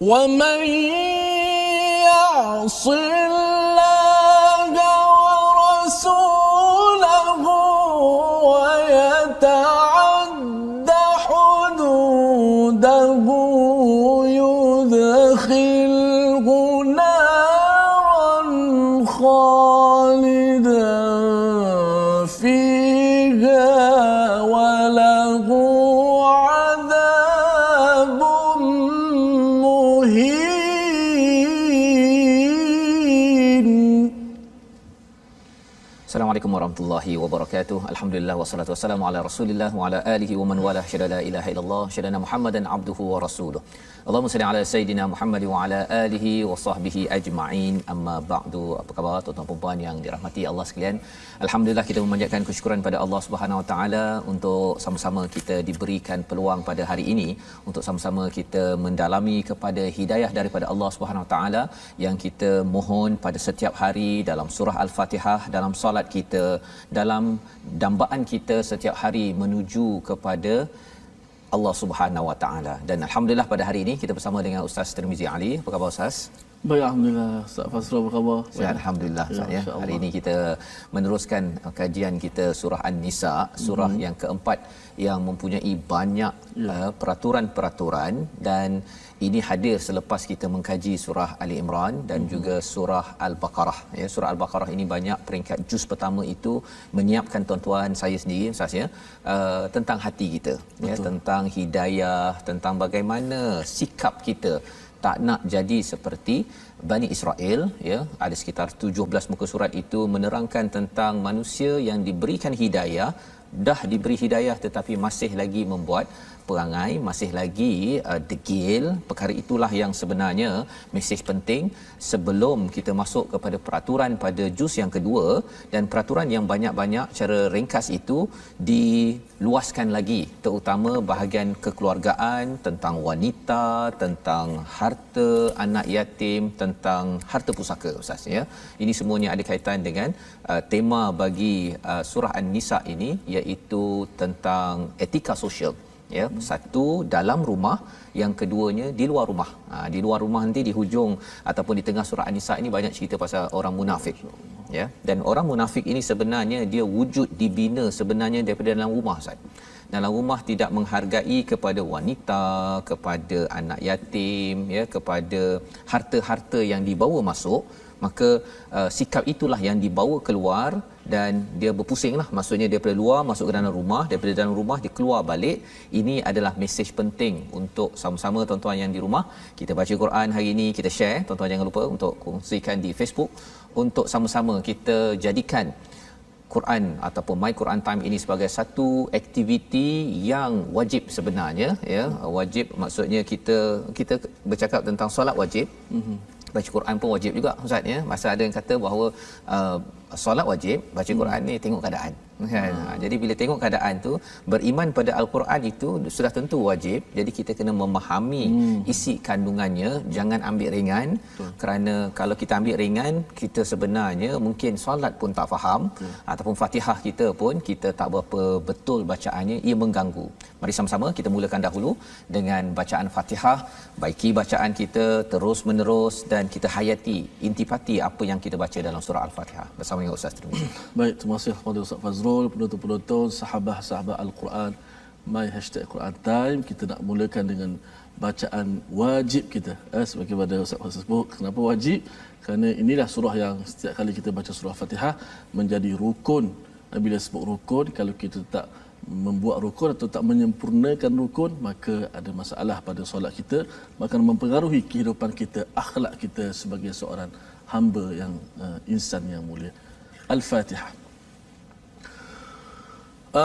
ومن يعص الله ورسوله ويتعد حدوده يدخله نارا خالدا فيها وله عذاب مهين. Assalamualaikum warahmatullahi wabarakatuh. Alhamdulillah wassalatu wassalamu ala Rasulillah wa ala alihi wa man wala syada la ilaha illallah syadana Muhammadan abduhu wa rasuluh. Allahumma salli ala sayidina Muhammad wa ala alihi wa sahbihi ajma'in. Amma ba'du. Apa khabar tuan-tuan dan puan yang dirahmati Allah sekalian? Alhamdulillah kita memanjatkan kesyukuran pada Allah Subhanahu wa taala untuk sama-sama kita diberikan peluang pada hari ini untuk sama-sama kita mendalami kepada hidayah daripada Allah Subhanahu wa taala yang kita mohon pada setiap hari dalam surah Al-Fatihah, dalam solat kita, dalam dambaan kita setiap hari menuju kepada Allah Subhanahu wa taala. Dan alhamdulillah pada hari ini kita bersama dengan Ustaz Tirmizi Ali. Apa khabar Ustaz? Baik, alhamdulillah. Ustaz Fazrul apa khabar? Ya, alhamdulillah Ustaz ya. Hari ini kita meneruskan kajian kita surah An-Nisa, surah yang keempat yang mempunyai banyak peraturan-peraturan, dan ini hadir selepas kita mengkaji surah Ali Imran dan juga surah Al-Baqarah. Ya, surah Al-Baqarah ini banyak peringkat juz pertama itu menyiapkan tuan-tuan saya sendiri Ustaz ya, tentang hati kita, ya, tentang hidayah, tentang bagaimana sikap kita tak nak jadi seperti Bani Israel, ya. Ada sekitar 17 muka surat itu menerangkan tentang manusia yang diberikan hidayah, dah diberi hidayah tetapi masih lagi membuat perangai, masih lagi degil. Perkara itulah yang sebenarnya mesej penting sebelum kita masuk kepada peraturan pada juz yang kedua, dan peraturan yang banyak-banyak cara ringkas itu diluaskan lagi, terutama bahagian kekeluargaan, tentang wanita, tentang harta anak yatim, tentang harta pusaka Ustaz ya. Ini semuanya ada kaitan dengan tema bagi surah An-Nisa ini, iaitu tentang etika sosial. Ya, satu dalam rumah, yang keduanya di luar rumah. Di luar rumah nanti di hujung ataupun di tengah surah An-Nisa ini banyak cerita pasal orang munafik. Ya, dan orang munafik ini sebenarnya dia wujud dibina sebenarnya daripada dalam rumah Ustaz. Dalam rumah tidak menghargai kepada wanita, kepada anak yatim, ya, kepada harta-harta yang dibawa masuk, maka sikap itulah yang dibawa keluar dan dia berpusinglah, maksudnya daripada luar masuk ke dalam rumah, daripada dalam rumah dia keluar balik. Ini adalah mesej penting untuk sama-sama tuan-tuan yang di rumah kita baca Quran hari ini, kita share, tuan-tuan jangan lupa untuk kongsikan di Facebook, untuk sama-sama kita jadikan Quran ataupun My Quran Time ini sebagai satu aktiviti yang wajib sebenarnya, ya. Wajib maksudnya kita bercakap tentang solat wajib. Baca Quran pun wajib juga Ustaz ya. Masa ada yang kata bahawa solat wajib, baca Quran ni tengok keadaan kan. Jadi bila tengok keadaan tu, beriman pada Al-Quran itu sudah tentu wajib. Jadi kita kena memahami isi kandungannya, jangan ambil ringan. Kerana kalau kita ambil ringan, kita sebenarnya mungkin solat pun tak faham, ataupun Fatihah kita pun kita tak berapa betul bacaannya, ia mengganggu. Mari sama-sama kita mulakan dahulu dengan bacaan Fatihah, baiki bacaan kita terus menerus, dan kita hayati intipati apa yang kita baca dalam surah Al-Fatihah bersama dengan Ustaz Tirmizi. Baik, terima kasih kepada Ustaz Fazrul, penonton-penonton, sahabat-sahabat Al-Quran, My #Quran Time. Kita nak mulakan dengan bacaan wajib kita. Sebagaimana Ustaz Fazrul sebut, kenapa wajib? Kerana inilah surah yang setiap kali kita baca surah Fatihah menjadi rukun. Bila sebut rukun, kalau kita tak membuat rukun atau tak menyempurnakan rukun, maka ada masalah pada solat kita, maka mempengaruhi kehidupan kita, akhlak kita sebagai seorang hamba yang insan yang mulia. Al-Fatihah.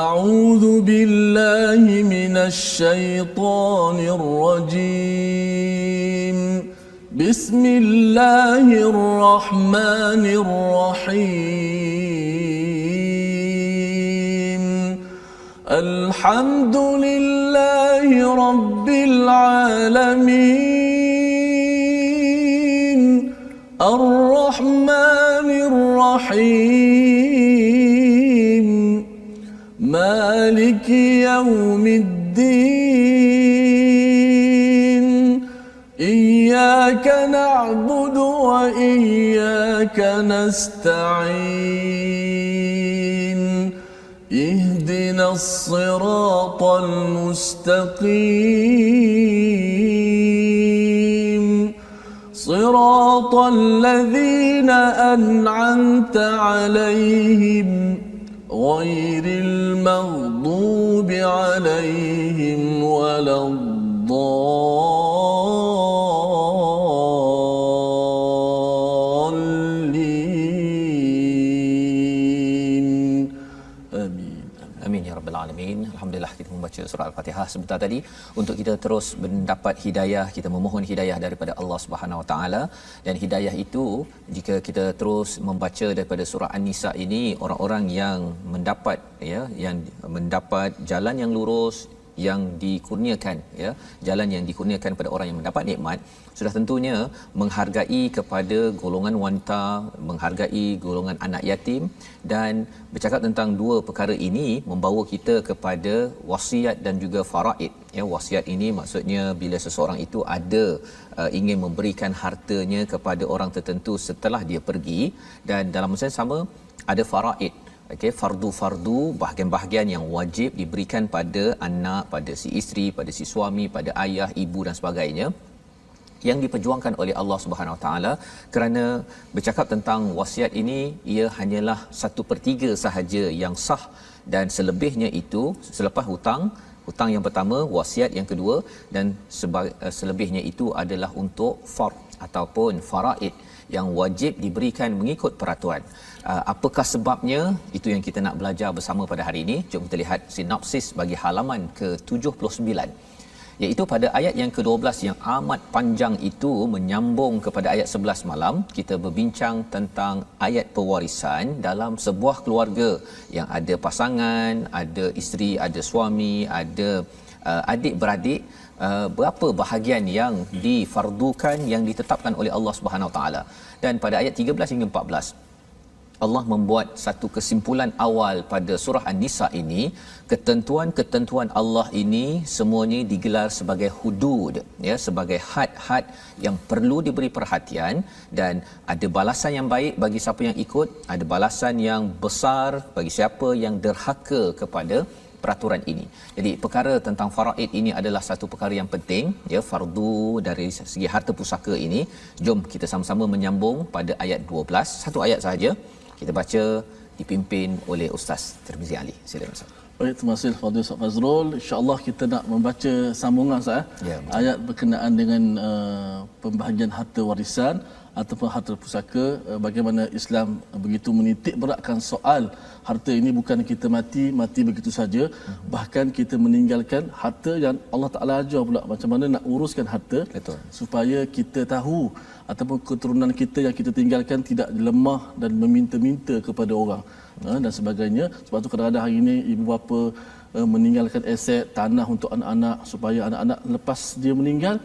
A'udzu billahi minasy syaithanir rajim. Bismillahirrahmanirrahim. Alhamdulillahi rabbil alamin. Ar-Rahmanir Rahim. Maliki yawmiddin. إياك نعبد وإياك نستعين اهدنا الصراط المستقيم صراط الذين أنعمت عليهم غير المغضوب عليهم ولا الضالين آمين. Amin ya rabbal alamin. Alhamdulillah kita membaca surah Al-Fatihah sebentar tadi untuk kita terus mendapat hidayah, kita memohon hidayah daripada Allah Subhanahu Wa Taala, dan hidayah itu jika kita terus membaca daripada surah An-Nisa ini, orang-orang yang mendapat yang mendapat jalan yang lurus, yang dikurniakan jalan yang dikurniakan pada orang yang mendapat nikmat, sudah tentunya menghargai kepada golongan wanita, menghargai golongan anak yatim, dan bercakap tentang dua perkara ini membawa kita kepada wasiat dan juga faraid. Wasiat ini maksudnya bila seseorang itu ada ingin memberikan hartanya kepada orang tertentu setelah dia pergi, dan dalam masa yang sama ada faraid. Fardu-fardu, bahagian-bahagian yang wajib diberikan pada anak, pada si isteri, pada si suami, pada ayah, ibu dan sebagainya, yang diperjuangkan oleh Allah Subhanahu Wa Taala. Kerana bercakap tentang wasiat ini, ia hanyalah 1/3 sahaja yang sah, dan selebihnya itu selepas hutang yang pertama, wasiat yang kedua, dan selebihnya itu adalah untuk fard ataupun faraid yang wajib diberikan mengikut peraturan. Apakah sebabnya? Itu yang kita nak belajar bersama pada hari ini. Jom kita lihat sinopsis bagi halaman ke-79, iaitu pada ayat yang ke-12 yang amat panjang itu menyambung kepada ayat 11 malam. Kita berbincang tentang ayat pewarisan dalam sebuah keluarga yang ada pasangan, ada isteri, ada suami, ada adik-beradik. Berapa bahagian yang difardukan, yang ditetapkan oleh Allah Subhanahu Wa Taala. Dan pada ayat 13 hingga 14 Allah membuat satu kesimpulan awal pada surah An-Nisa ini. Ketentuan-ketentuan Allah ini semuanya digelar sebagai hudud, sebagai had-had yang perlu diberi perhatian, dan ada balasan yang baik bagi siapa yang ikut, ada balasan yang besar bagi siapa yang derhaka kepada peraturan ini. Jadi perkara tentang faraid ini adalah satu perkara yang penting, fardu dari segi harta pusaka ini. Jom kita sama-sama menyambung pada ayat 12, satu ayat sahaja. Kita baca dipimpin oleh Ustaz Tirmizi Ali. Silakan Ustaz. Baik, terima kasih Fadil Ustaz Fazrul. Insya-Allah kita nak membaca sambungan Ustaz. Ayat berkenaan dengan pembahagian harta warisan ataupun harta pusaka, bagaimana Islam begitu menitik beratkan soal harta ini. Bukan kita mati begitu saja, bahkan kita meninggalkan harta yang Allah Taala ajar pula macam mana nak uruskan harta. Betul. Supaya kita tahu ataupun keturunan kita yang kita tinggalkan tidak lemah dan meminta-minta kepada orang dan sebagainya. Sebab tu kadang-kadang hari ini ibu bapa meninggalkan aset tanah untuk anak-anak, supaya anak-anak lepas dia meninggal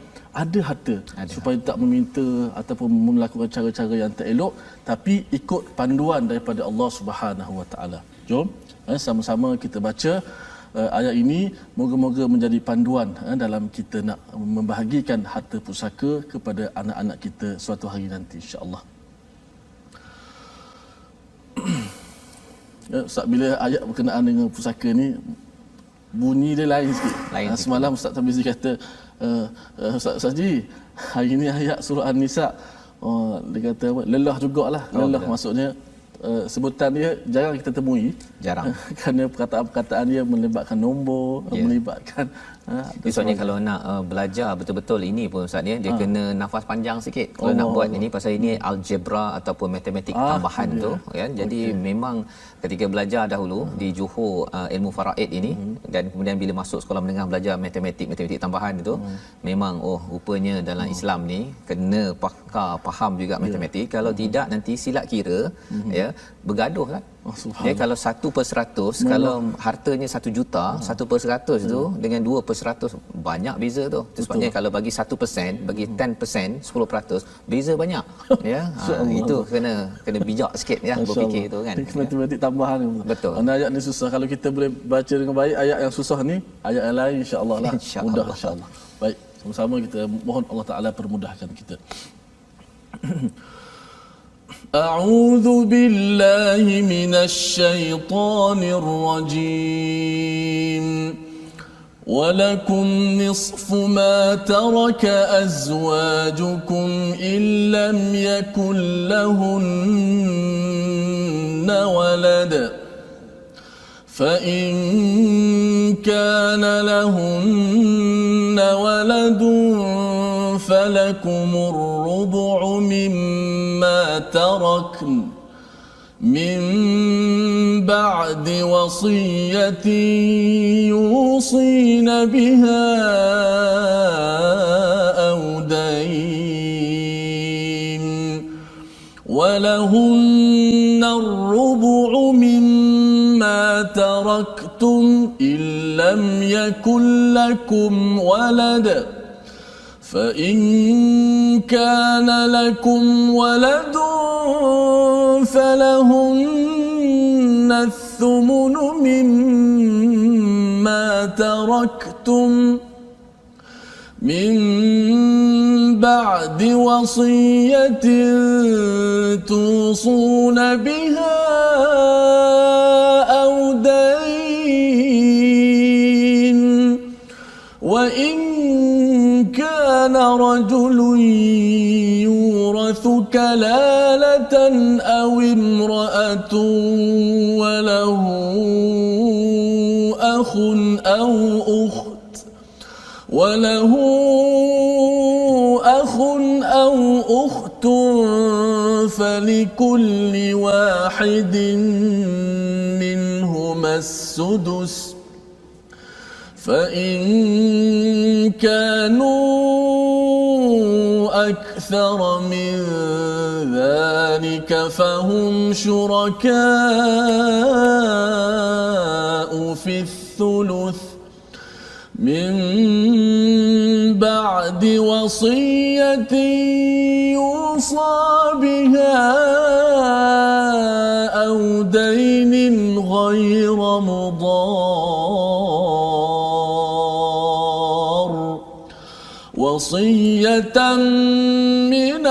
ada harta, supaya tak meminta ataupun melakukan cara-cara yang tak elok, tapi ikut panduan daripada Allah Subhanahu Wa Taala. Jom sama-sama kita baca ayat ini, moga-moga menjadi panduan dalam kita nak membahagikan harta pusaka kepada anak-anak kita suatu hari nanti, insya-Allah. Ustaz, bila ayat berkenaan dengan pusaka ni bunyi dia lain sikit. Semalam Ustaz Tabizi kata, Ustaz Ji, hari ni ayat surah An-Nisa, dia kata apa? Lelah jugalah. Lelah maksudnya sebutan dia jarang kita temui. Jarang. Kerana perkataan-perkataan dia melibatkan nombor, melibatkan Maksudnya kalau nak belajar betul-betul ini pun Ustaz ni, dia kena nafas panjang sikit kalau nak buat ini, pasal ini algebra ataupun matematik tambahan tu kan. Jadi memang ketika belajar dahulu di Johor ilmu faraid ini, dan kemudian bila masuk sekolah menengah belajar matematik tambahan itu, memang rupanya dalam Islam ni kena faham juga matematik. Kalau tidak nanti silap kira, bergaduh kan. Kalau 1/100, kalau hartanya 1 juta, 1/100 tu dengan 2/100 banyak beza tu. Sebabnya kalau bagi 1%, bagi 10%, 10%, beza banyak. Itu kena bijak sikit berfikir tu kan. Matematik tambahan tu. Betul. Ayat ni susah, kalau kita boleh baca dengan baik ayat yang susah ni, ayat yang lain insya-Allah lah mudah insya-Allah. Baik. Sama-sama kita mohon Allah Taala permudahkan kita. A'udzu billahi minasy syaithanir rajim. ولكم نصف ما ترك أزواجكم إن لم يكن لهن ولد فإن كان لهن ولد فلكم الربع مما تركن من بعد وصية يوصين بها أو دين ولهن الربع مما تركتم إن لم يكن لكم ولد فإن كان لكم ولد فلهن الثمن مما تركتم من بعد وصية توصون بها أو دين وإن كان رجل يورث كلالة أو امرأة وله أخ أو أخت فلكل واحد منهما السدس فإن كانوا أكثر من ذلك فهم شركاء في الثلث من بعد وصية يوصى بها أو دين غير مضار وصية من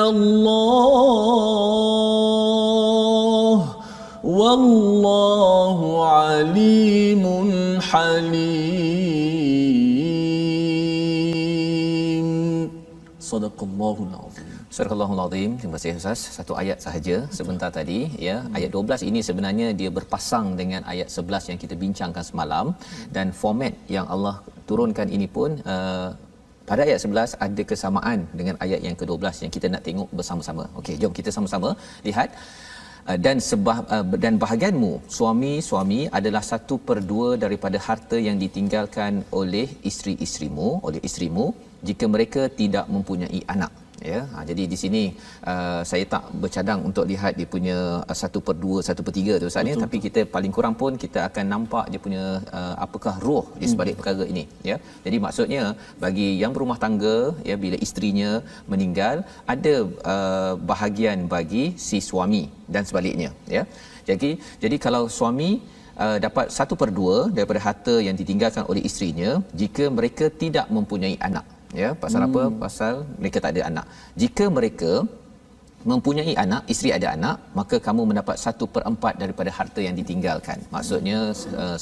الله والله عليم حليم. صدق الله العظيم. Surah Al-Azim. Terima kasih Ustaz. Satu ayat sahaja sebentar tadi ya. Ayat 12 ini sebenarnya dia berpasang dengan ayat 11 yang kita bincangkan semalam, dan format yang Allah turunkan ini pun pada ayat 11 ada kesamaan dengan ayat yang ke-12 yang kita nak tengok bersama-sama. Okey, jom kita sama-sama lihat. Dan bahagianmu suami-suami adalah 1/2 daripada harta yang ditinggalkan oleh isteri-isterimu, oleh isterimu jika mereka tidak mempunyai anak. Ya, jadi di sini saya tak bercadang untuk lihat dia punya 1/2, 1/3 tu Ustaz ni, tapi kita paling kurang pun kita akan nampak dia punya apakah roh di sebalik perkara ini ya. Jadi maksudnya bagi yang berumah tangga ya, bila isterinya meninggal ada bahagian bagi si suami dan sebaliknya ya. Jadi kalau suami dapat 1/2 daripada harta yang ditinggalkan oleh isterinya jika mereka tidak mempunyai anak. Ya, pasal apa? Pasal mereka tak ada anak. Jika mereka mempunyai anak, isteri ada anak, maka kamu mendapat 1/4 daripada harta yang ditinggalkan. Maksudnya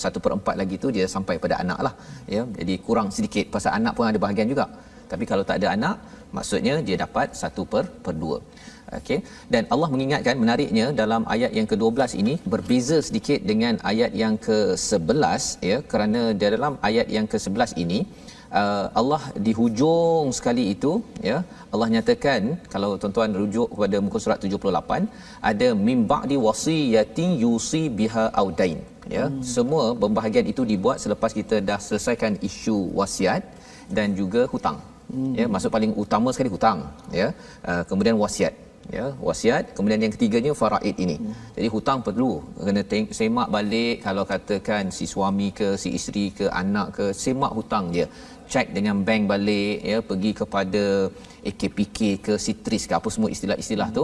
1/4 lagi tu dia sampai pada anak lah ya. Jadi kurang sedikit, pasal anak pun ada bahagian juga. Tapi kalau tak ada anak, maksudnya dia dapat 1/2. Okey, dan Allah mengingatkan, menariknya dalam ayat yang ke-12 ini berbeza sedikit dengan ayat yang ke-11 ya, kerana dalam ayat yang ke-11 ini Allah di hujung sekali itu ya, Allah nyatakan, kalau tuan-tuan rujuk kepada muka surat 78, ada mim ba'di wasiyatin yusi biha audain ya. Semua pembahagian itu dibuat selepas kita dah selesaikan isu wasiat dan juga hutang ya. Maksud paling utama sekali hutang ya, kemudian wasiat ya, wasiat, kemudian yang ketiganya faraid ini. Jadi hutang perlu kena semak balik, kalau katakan si suami ke si isteri ke anak ke, semak hutang dia. check dengan bank balik, ya, pergi kepada AKPK ke Sitris ke apa semua istilah-istilah tu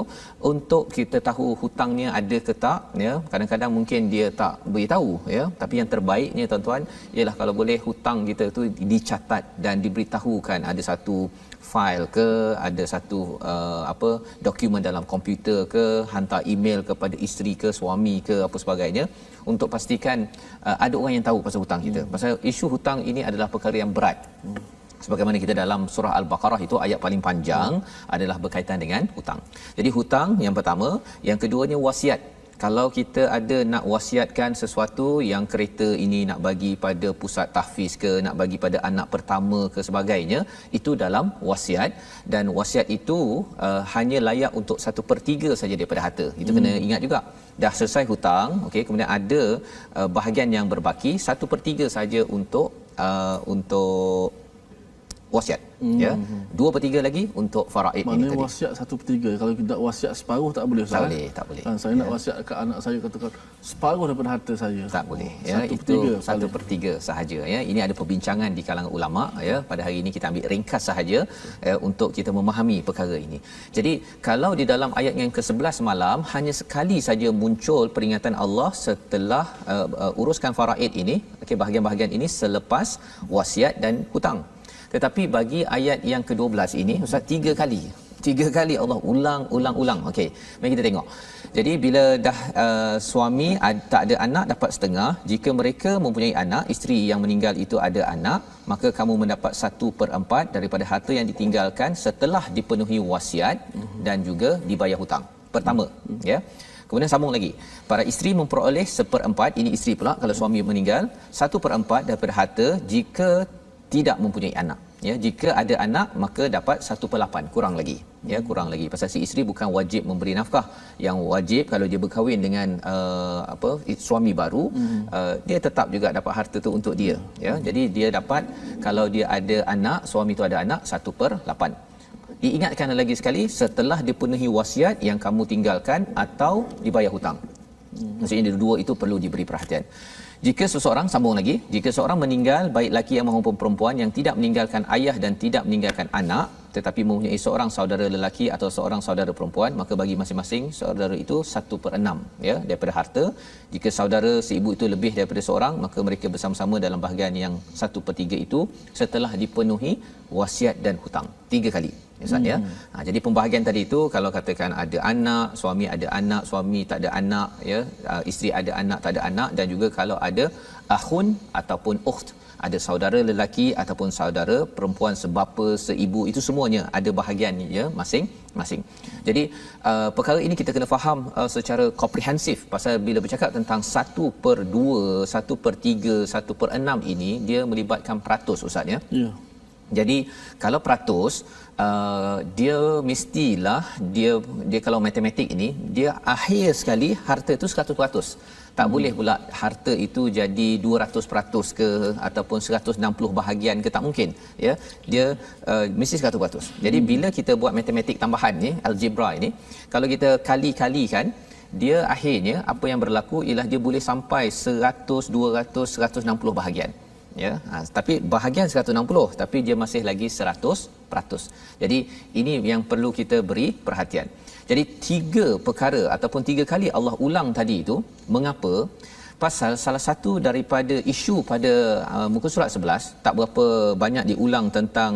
untuk kita tahu hutangnya ada ke tak, ya. Kadang-kadang mungkin dia tak beritahu, ya, tapi yang terbaiknya tuan-tuan ialah kalau boleh hutang kita tu dicatat dan diberitahukan, ada satu file ke, ada satu dokumen dalam komputer ke, hantar email kepada isteri ke, suami ke, apa sebagainya, untuk pastikan ada orang yang tahu pasal hutang kita. Pasal isu hutang ini adalah perkara yang berat. Sebagaimana kita dalam surah Al-Baqarah itu ayat paling panjang adalah berkaitan dengan hutang. Jadi hutang yang pertama, yang keduanya wasiat. Kalau kita ada nak wasiatkan sesuatu yang kereta ini nak bagi pada pusat tahfiz ke, nak bagi pada anak pertama ke sebagainya, itu dalam wasiat, dan wasiat itu hanya layak untuk 1/3 saja daripada harta. Itu kena ingat juga. Dah selesai hutang, okey, kemudian ada bahagian yang berbaki, 1/3 saja untuk wasiat, ya. 2/3 lagi untuk faraid. Maknanya wasiat 1/3. Kalau kita nak wasiat separuh tak boleh, Ustaz. Tak boleh. Saya nak wasiat kat anak saya, katakan separuh daripada harta saya. Tak boleh, ya. Itu 1/3 sahaja, ya. Ini ada perbincangan di kalangan ulama, ya. Pada hari ini kita ambil ringkas sahaja, untuk kita memahami perkara ini. Jadi kalau di dalam ayat yang ke-11 malam hanya sekali saja muncul peringatan Allah setelah uruskan faraid ini, okey, bahagian-bahagian ini selepas wasiat dan hutang. Tetapi bagi ayat yang ke-12 ini, Ustaz, 3 kali. 3 kali Allah ulang. Okey, mari kita tengok. Jadi bila dah suami tak ada anak, dapat setengah. Jika mereka mempunyai anak, isteri yang meninggal itu ada anak, maka kamu mendapat 1/4 daripada harta yang ditinggalkan setelah dipenuhi wasiat dan juga dibayar hutang. Pertama, ya. Kemudian sambung lagi. Para isteri memperoleh 1/4, ini isteri pula kalau suami meninggal, 1/4 daripada harta jika tidak mempunyai anak, ya. Jika ada anak maka dapat 1/8, kurang lagi, ya, kurang lagi. Pasal si isteri bukan wajib memberi nafkah. Yang wajib kalau dia berkahwin dengan suami baru, dia tetap juga dapat harta tu untuk dia, ya. Jadi dia dapat, kalau dia ada anak, suami tu ada anak, 1/8. Diingatkan lagi sekali, setelah dipenuhi wasiat yang kamu tinggalkan atau dibayar hutang. Maksudnya dua itu perlu diberi perhatian. Jika seseorang, sambung lagi, jika seorang meninggal, baik lelaki yang maupun perempuan, yang tidak meninggalkan ayah dan tidak meninggalkan anak, tetapi mempunyai seorang saudara lelaki atau seorang saudara perempuan, maka bagi masing-masing saudara itu 1/6, ya, daripada harta. Jika saudara seibu itu lebih daripada seorang, maka mereka bersama-sama dalam bahagian yang 1/3 itu setelah dipenuhi wasiat dan hutang. 3 kali, Ustaz, ya. Jadi pembahagian tadi itu, kalau katakan ada anak, suami ada anak, suami tak ada anak, ya, isteri ada anak, tak ada anak, dan juga kalau ada akhun ataupun ukht, ada saudara lelaki ataupun saudara perempuan sebapa, seibu, itu semuanya ada bahagian, ya, masing-masing. Jadi perkara ini kita kena faham secara komprehensif, pasal bila bercakap tentang 1/2, 1/3, 1/6 ini, dia melibatkan peratus, Ustaz, ya. Ya. Jadi kalau peratus, dia mestilah dia kalau matematik ini, dia akhir sekali harta itu 100%. Tak boleh pula harta itu jadi 200% ke ataupun 160 bahagian ke, tak mungkin, ya. Dia mesti 100%. Jadi bila kita buat matematik tambahan ni, algebra ini, kalau kita kali-kalikan, dia akhirnya apa yang berlaku ialah dia boleh sampai 100, 200, 160 bahagian, ya. Tapi bahagian 160, tapi dia masih lagi 100%. Jadi ini yang perlu kita beri perhatian. Jadi 3 perkara ataupun 3 kali Allah ulang tadi itu, mengapa? Pasal salah satu daripada isu pada muka surat 11, tak berapa banyak diulang tentang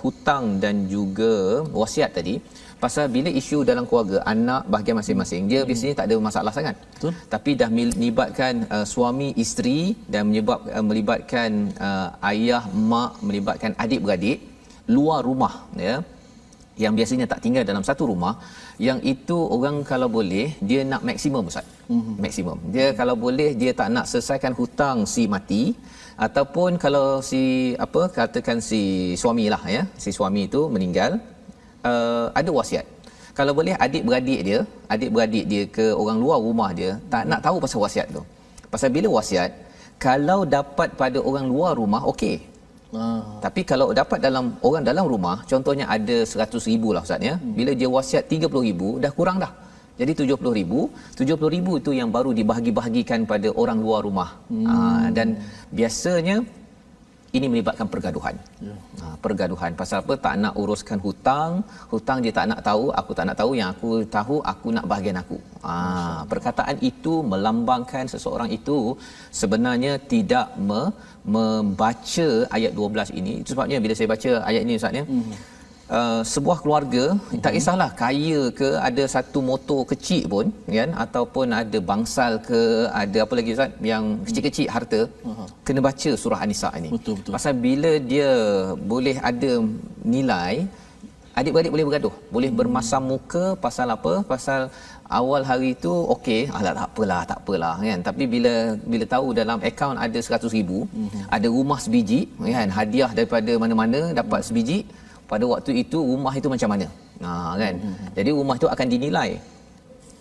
hutang dan juga wasiat tadi. Pasal bila isu dalam keluarga, anak bahagian masing-masing, dia biasanya tak ada masalah sangat. Betul. Tapi dah melibatkan suami, isteri, dan melibatkan ayah, mak, melibatkan adik-beradik, luar rumah, ya, yang biasanya tak tinggal dalam satu rumah, yang itu orang kalau boleh dia nak maksimum, Ustaz. Maksimum. Dia kalau boleh dia tak nak selesaikan hutang si mati, ataupun kalau katakan si suamilah, ya, si suami itu meninggal, ada wasiat. Kalau boleh adik-beradik dia ke orang luar rumah dia tak nak tahu pasal wasiat tu. Pasal bila wasiat, kalau dapat pada orang luar rumah, okey. Tapi kalau dapat orang dalam rumah, contohnya ada 100,000 lah, Ustaz, ya. Bila dia wasiat 30,000, dah kurang dah. Jadi 70,000 itu yang baru dibahagi-bahagikan pada orang luar rumah. Dan biasanya ini melibatkan pergaduhan. Pergaduhan pasal apa? Tak nak uruskan hutang dia tak nak tahu, aku tak nak tahu, yang aku tahu aku nak bahagian aku. Perkataan itu melambangkan seseorang itu sebenarnya tidak membaca ayat 12 ini. Itu sebabnya bila saya baca ayat ini Ustaz ya, sebuah keluarga tak kisahlah kaya ke, ada satu motor kecil pun kan, ataupun ada bangsal ke, ada apa lagi Ustaz yang kecil-kecil harta, kena baca surah An-Nisa ni. Betul. Pasal bila dia boleh ada nilai, adik-beradik boleh bergaduh, boleh bermasam muka pasal apa? Pasal awal hari tu okey, alah tak apalah kan, tapi bila tahu dalam akaun ada 100,000, ada rumah sebiji kan, hadiah daripada mana-mana dapat sebiji, pada waktu itu rumah itu macam mana kan. Jadi rumah itu akan dinilai.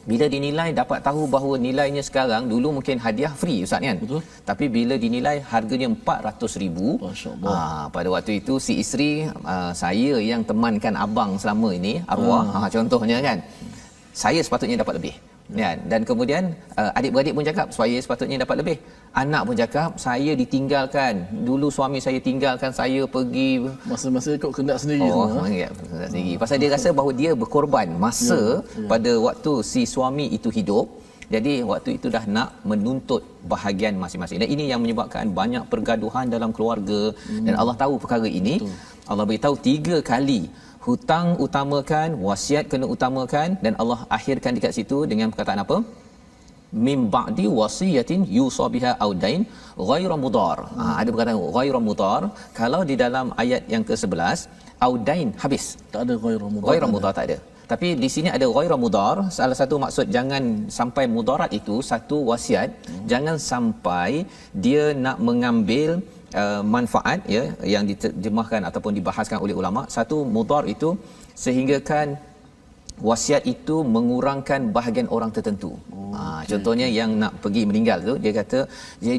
Bila dinilai dapat tahu bahawa nilainya sekarang, dulu mungkin hadiah free Ustaz kan. Betul. Tapi bila dinilai harganya 400,000, pada waktu itu si isteri, saya yang temankan abang selama ini, arwah contohnya kan, saya sepatutnya dapat lebih kan. Dan kemudian adik-beradik pun cakap saya sepatutnya dapat lebih. Anak pun cakap saya ditinggalkan, dulu suami saya tinggalkan saya pergi, masa-masa ikut kehendak sendiri kehendak sendiri. Pasal dia rasa bahawa dia berkorban masa pada waktu si suami itu hidup. Jadi waktu itu dah nak menuntut bahagian masing-masing. Dan ini yang menyebabkan banyak pergaduhan dalam keluarga. Dan Allah tahu perkara ini. Allah beritahu 3 kali hutang utamakan, wasiat kena utamakan, dan Allah akhirkan dekat situ dengan perkataan apa? Mim ba'di wasiyatin yusa biha aw dain ghairu mudar. Ada perkataan ghairu mudar. Kalau di dalam ayat yang ke-11 aw dain habis. Tak ada ghairu mudar. Ghairu mudar tak ada. Tapi di sini ada ghairu mudar. Salah satu maksud jangan sampai mudarat itu, satu wasiat, jangan sampai dia nak mengambil manfaat ya, yang diterjemahkan ataupun dibahaskan oleh ulama. Satu mudar itu sehinggakan wasiat itu mengurangkan bahagian orang tertentu. Contohnya yang nak pergi meninggal tu, dia kata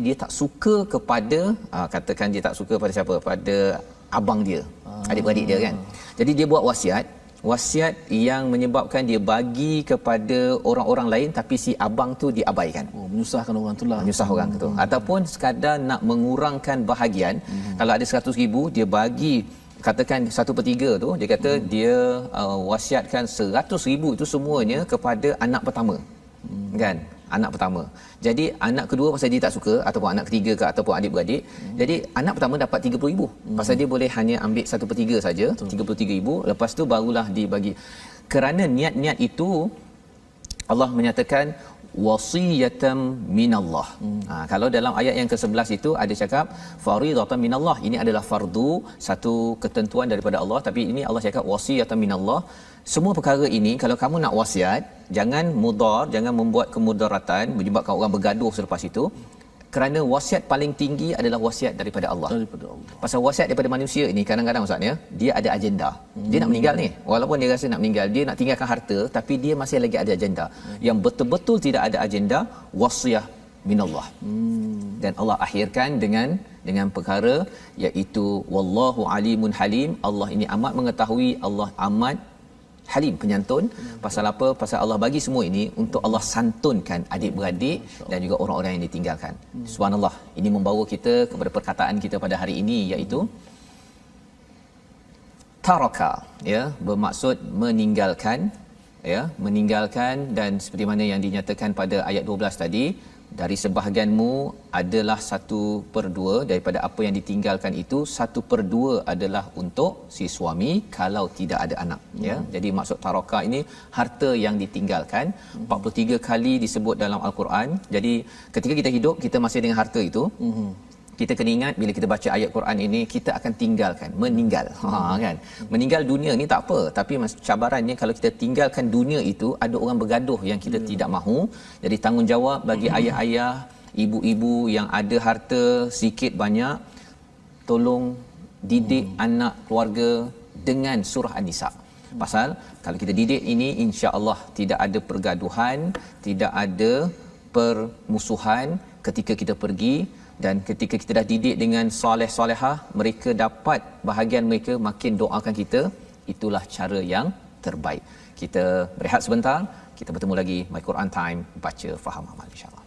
dia tak suka kepada katakan dia tak suka pada siapa, pada abang dia, adik-beradik dia kan. Jadi dia buat wasiat yang menyebabkan dia bagi kepada orang-orang lain, tapi si abang tu diabaikan. Menyusahkan orang tu lah. Menyusah orang tu. Ataupun sekadar nak mengurangkan bahagian. Kalau ada 100,000, dia bagi katakan 1/3 tu, dia kata dia wasiatkan 100,000 itu semuanya kepada anak pertama. Kan? Anak pertama. Jadi anak kedua pasal dia tak suka, ataupun anak ketiga ke, ataupun adik-beradik. Jadi anak pertama dapat 30,000. Pasal dia boleh hanya ambil 1/3 saja, 33,000. Lepas tu barulah dibagi. Kerana niat-niat itu Allah menyatakan wasiyatan minallah. Kalau dalam ayat yang ke-11 itu ada cakap faridatan minallah, ini adalah fardu, satu ketentuan daripada Allah, tapi ini Allah cakap wasiyatan minallah. Semua perkara ini kalau kamu nak wasiat, jangan mudar, jangan membuat kemudaratan menyebabkan orang bergaduh selepas itu. Kerana wasiat paling tinggi adalah wasiat daripada Allah. Pasal wasiat daripada manusia ini kadang-kadang Ustaz ya, dia ada agenda. Dia nak meninggal ni. Walaupun dia rasa nak meninggal, dia nak tinggalkan harta, tapi dia masih lagi ada agenda. Yang betul-betul tidak ada agenda, wasiyah minallah. Dan Allah akhirkan dengan perkara iaitu wallahu alimun halim. Allah ini amat mengetahui, Allah amat Halim, penyantun. Pasal apa? Pasal Allah bagi semua ini untuk Allah santunkan adik-beradik dan juga orang-orang yang ditinggalkan. Subhanallah. Ini membawa kita kepada perkataan kita pada hari ini iaitu taraka, ya, bermaksud meninggalkan, ya, meninggalkan. Dan seperti mana yang dinyatakan pada ayat 12 tadi, dari sebahagianmu adalah 1/2 daripada apa yang ditinggalkan itu, 1/2 adalah untuk si suami kalau tidak ada anak, ya. Jadi maksud taraka ini harta yang ditinggalkan. 43 kali disebut dalam al-Quran. Jadi ketika kita hidup, kita masih dengan harta itu. Kita kena ingat bila kita baca ayat Quran ini, kita akan tinggalkan, meninggal. Kan? Meninggal dunia ni tak apa, tapi cabarannya kalau kita tinggalkan dunia itu, ada orang bergaduh yang kita tidak mahu. Jadi tanggungjawab bagi ayah-ayah, ibu-ibu yang ada harta sikit banyak, tolong didik anak keluarga dengan surah An-Nisa. Pasal kalau kita didik ini, insya-Allah tidak ada pergaduhan, tidak ada permusuhan ketika kita pergi. Dan ketika kita dah didik dengan soleh-solehah, mereka dapat bahagian mereka, makin doakan kita. Itulah cara yang terbaik. Kita berehat sebentar, kita bertemu lagi My Quran Time, baca, faham, amal, insya-Allah.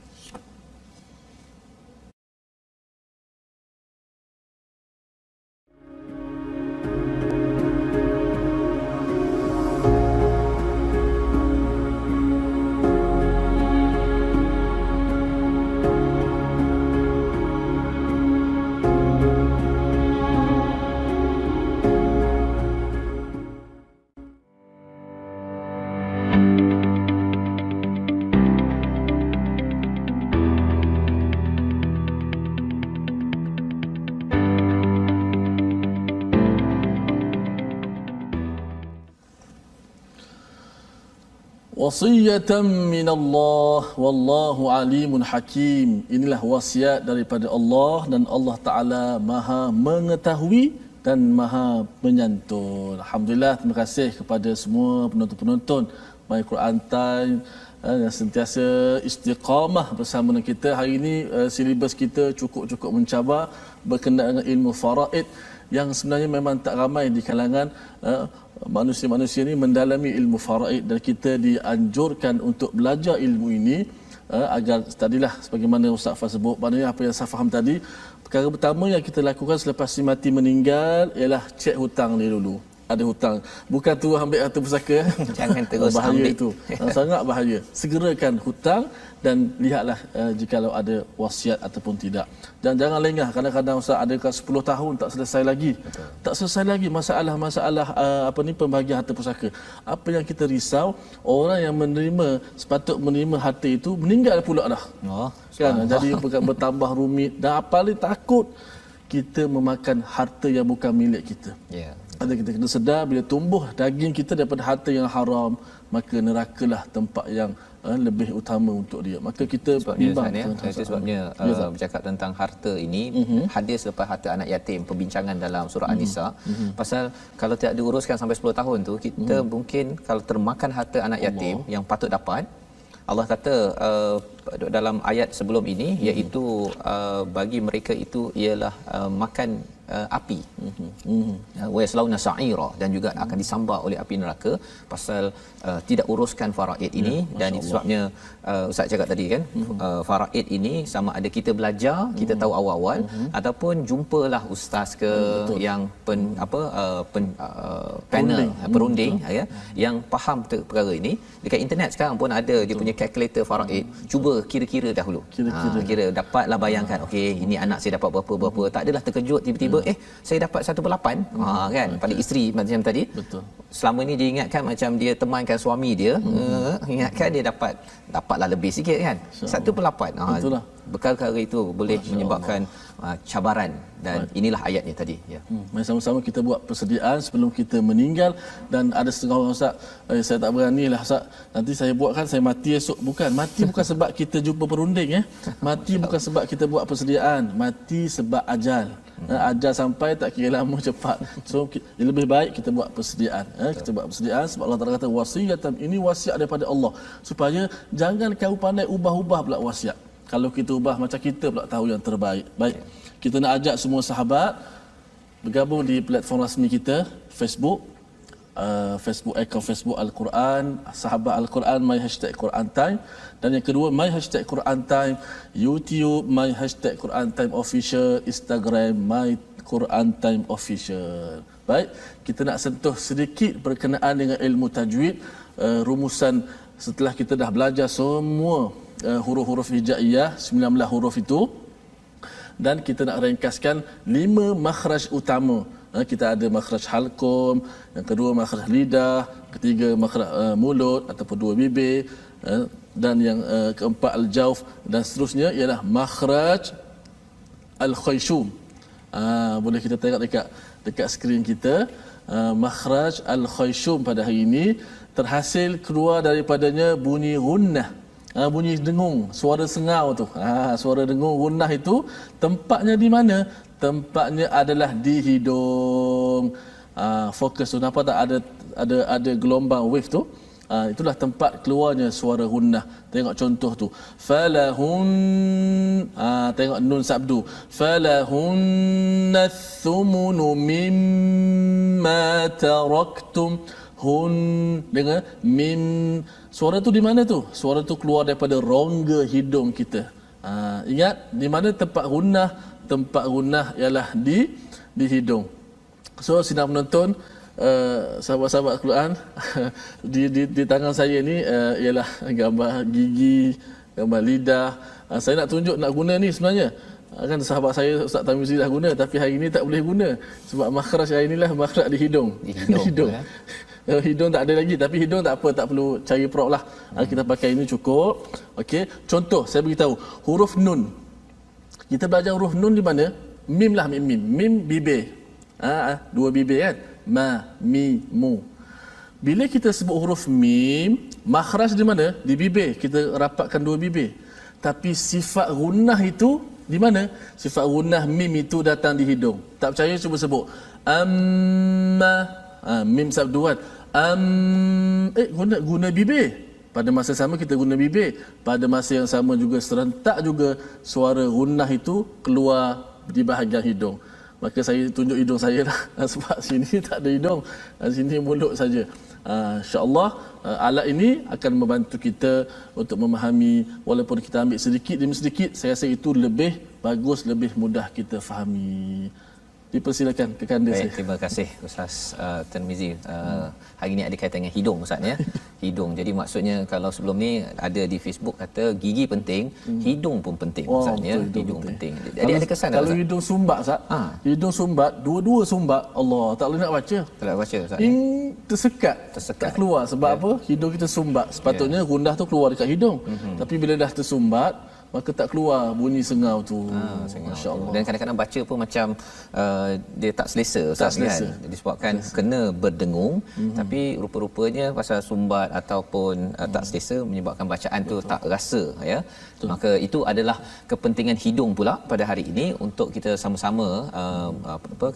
wasiyatan minallah wallahu alimun hakim. Inilah wasiat daripada Allah dan Allah Taala Maha mengetahui dan Maha menyantun. Alhamdulillah, terima kasih kepada semua penonton-penonton My Quran Time yang sentiasa istiqamah bersama dengan kita. Hari ini silibus kita cukup mencabar berkenaan dengan ilmu faraid yang sebenarnya memang tak ramai di kalangan manusia-manusia ini mendalami ilmu faraid, dan kita dianjurkan untuk belajar ilmu ini agar tadilah sebagaimana Ustaz Faz sebut, maknanya apa yang saya faham tadi, perkara pertama yang kita lakukan selepas si mati meninggal ialah cek hutang dia dulu. Ada hutang, bukan tu ambil harta pusaka, jangan terus bahaya ambil itu. Sangat bahaya. Segerakan hutang dan lihatlah jikalau ada wasiat ataupun tidak. Dan jangan lengah, kadang-kadang Ustaz ada 10 tahun tak selesai lagi. Betul. Tak selesai lagi masalah pembahagian harta pusaka. Apa yang kita risau, orang yang sepatut menerima harta itu meninggal pula dah. Kan, jadi bertambah rumit dan paling takut kita memakan harta yang bukan milik kita. Ya. Ada kita kena sedar, bila tumbuh daging kita daripada harta yang haram, maka nerakalah tempat yang lebih utama untuk dia. Maka kita bimbang. Sebabnya bercakap tentang harta ini, hadis lepas harta anak yatim, perbincangan dalam surah An-Nisa. Pasal kalau tidak diuruskan sampai 10 tahun tu, kita mungkin kalau termakan harta anak yatim yang patut dapat, Allah kata dalam ayat sebelum ini, iaitu bagi mereka itu ialah makan api, wa yaslauna sa'ira, dan juga akan disambar oleh api neraka pasal tidak uruskan faraid ini. Dan itu sebabnya Ustaz cakap tadi kan, faraid ini sama ada kita belajar, kita tahu awal-awal, ataupun jumpalah ustaz ke yang panel perunding ya, yang faham perkara ini. Dekat internet sekarang pun ada dia punya calculator faraid. Cuba kira-kira dahulu, kira dapatlah, bayangkan okey, ini anak saya dapat berapa, tak adalah terkejut tiba-tiba saya dapat 1/8 kan, pada isteri macam tadi. Betul. Selama ni dia ingatkan macam dia temankan suami dia, ingatkan dia dapatlah lebih sikit kan, 1/8. Perkara itu boleh menyebabkan cabaran, dan inilah ayatnya tadi ya. Mari sama-sama kita buat persediaan sebelum kita meninggal. Dan ada setengah orang, Ustaz, saya tak beranilah Ustaz, nanti saya buatkan saya mati esok. Mati bukan sebab kita jumpa perunding mati bukan sebab kita buat persediaan, mati sebab ajal. Ajal sampai tak kira lama cepat. So lebih baik kita buat persediaan. Kita buat persediaan sebab Allah Taala kata wasiyatan, ini wasiat daripada Allah, supaya jangan kau pandai ubah-ubah pula wasiat. Kalau kita ubah macam kita pula tahu yang terbaik. Baik. Kita nak ajak semua sahabat bergabung di platform rasmi kita, Facebook, akaun Facebook Al-Quran, Sahabat Al-Quran, #Quran Time. Dan yang kedua, #Quran Time, YouTube, #Quran Time Official, Instagram, Quran Time Official. Baik, kita nak sentuh sedikit berkenaan dengan ilmu tajwid, rumusan setelah kita dah belajar semua huruf-huruf hijaiyah, 19 huruf itu, dan kita nak ringkaskan 5 makhraj utama. Kita ada makhraj halqum, yang kedua makhraj lidah, ketiga makhraj mulut ataupun 2 bibir, dan yang keempat al-jauf, dan seterusnya ialah makhraj al-khayshum. Boleh kita tengok dekat skrin kita, makhraj al-khayshum pada hari ini terhasil keluar daripadanya bunyi gunnah. Bunyi dengung, suara sengau tu. Suara dengung gunnah itu tempatnya di mana? Tempatnya adalah di hidung. Fokus tu, nampak tak ada gelombang wave tu? Itulah tempat keluarnya suara gunnah. Tengok contoh tu. Falahun, tengok nun sabdu. Falahunna thumunu mimma taraktum. Dengar mim, suara tu di mana tu? Suara tu keluar daripada rongga hidung kita. Ingat di mana tempat gunnah? Tempat gunnah ialah di hidung. So sidang penonton, sahabat-sahabat Al-Quran, di tangan saya ni ialah gambar gigi, gambar lidah. Saya nak tunjuk, nak guna ni sebenarnya. Kan sahabat saya Ustaz Tamizi dah guna, tapi hari ni tak boleh guna sebab makhraj hari inilah makhraj di hidung. Di hidung. Hidung tak ada lagi, tapi hidung tak apa, tak perlu cari prop lah. Kita pakai ini cukup. Okey, contoh saya beritahu huruf nun. Kita belajar huruf nun di mana? Mim lah, mim bibir. 2 bibir kan? Ma, mi, mu. Bila kita sebut huruf mim, Makhraj di mana? Di bibir. Kita rapatkan dua bibir. Tapi sifat gunnah itu di mana? Sifat gunnah mim itu datang di hidung. Tak percaya cuba sebut. Amma. Mim sabduat. Guna bibir. Pada masa sama kita guna bibir. Pada masa yang sama juga serentak juga suara gunnah itu keluar di bahagian hidung. Maka saya tunjuk hidung saya lah. Sebab sini tak ada hidung. Sini mulut saja. InsyaAllah alat ini akan membantu kita untuk memahami. Walaupun kita ambil sedikit demi sedikit, saya rasa itu lebih bagus, lebih mudah kita fahami. Dipersilakan ke kanda saya. Terima kasih Ustaz Tirmizi. Hari ini ada kaitan dengan hidung Ustaz ya. Hidung. Jadi maksudnya kalau sebelum ni ada di Facebook kata gigi penting, hidung pun penting Ustaz ya. Hidung penting. Jadi ada kesan kalau Ustaz? hidung sumbat Ustaz. Hidung sumbat, dua-dua sumbat. Allah, tak boleh nak baca. Tak nak baca Ustaz. Tersekat. Tak keluar sebab apa? Hidung kita sumbat. Sepatutnya gundah tu keluar dekat hidung. Tapi bila dah tersumbat, maka tak keluar bunyi sengau tu. Masya-Allah. Dan kadang-kadang baca pun macam dia tak selesa Ustaz kan. Disebabkan kena berdengung tapi rupa-rupanya pasal sumbat ataupun tak selesa menyebabkan bacaan tu tak rasa ya. Maka itu adalah kepentingan hidung pula pada hari ini untuk kita sama-sama